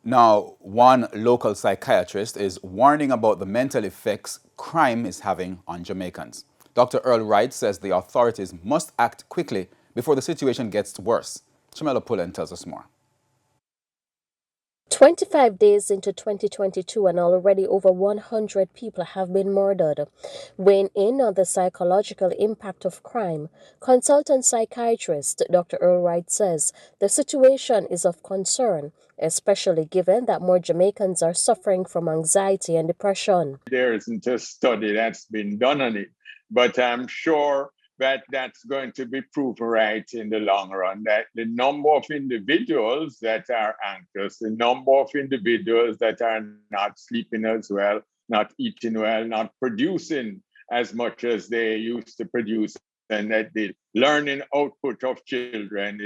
Now, one local psychiatrist is warning about the mental effects crime is having on Jamaicans. Dr. Earl Wright says the authorities must act quickly before the situation gets worse. Chamela Pullen tells us more. 25 days into 2022 and already over 100 people have been murdered. Weighing in on the psychological impact of crime, consultant psychiatrist Dr. Earl Wright says the situation is of concern, especially given that more Jamaicans are suffering from anxiety and depression. There isn't a study that's been done on it, but I'm sure that that's going to be proven right in the long run, that the number of individuals that are anxious, the number of individuals that are not sleeping as well, not eating well, not producing as much as they used to produce, and that the learning output of children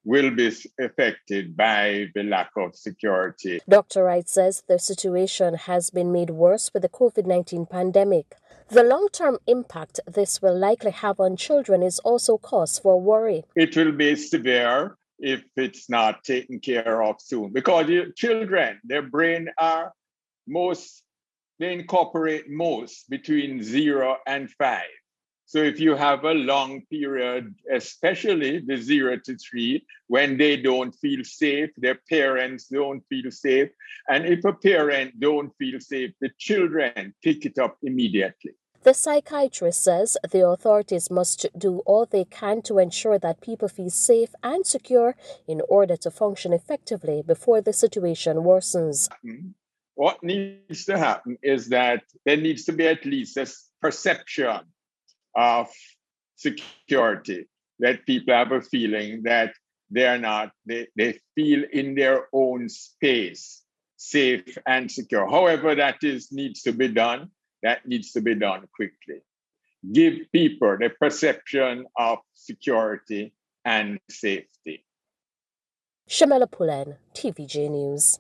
will be affected by the lack of security. Dr. Wright says the situation has been made worse with the COVID-19 pandemic. The long-term impact this will likely have on children is also cause for worry. It will be severe if it's not taken care of soon, because children, their brain they incorporate most between 0 and 5. So if you have a long period, especially the 0 to 3, when they don't feel safe, their parents don't feel safe. And if a parent don't feel safe, the children pick it up immediately. The psychiatrist says the authorities must do all they can to ensure that people feel safe and secure in order to function effectively before the situation worsens. What needs to happen is that there needs to be at least a perception of security, that people have a feeling that they feel in their own space, safe and secure. However needs to be done, that needs to be done quickly. Give people the perception of security and safety. Chamela Pullen, TVJ News.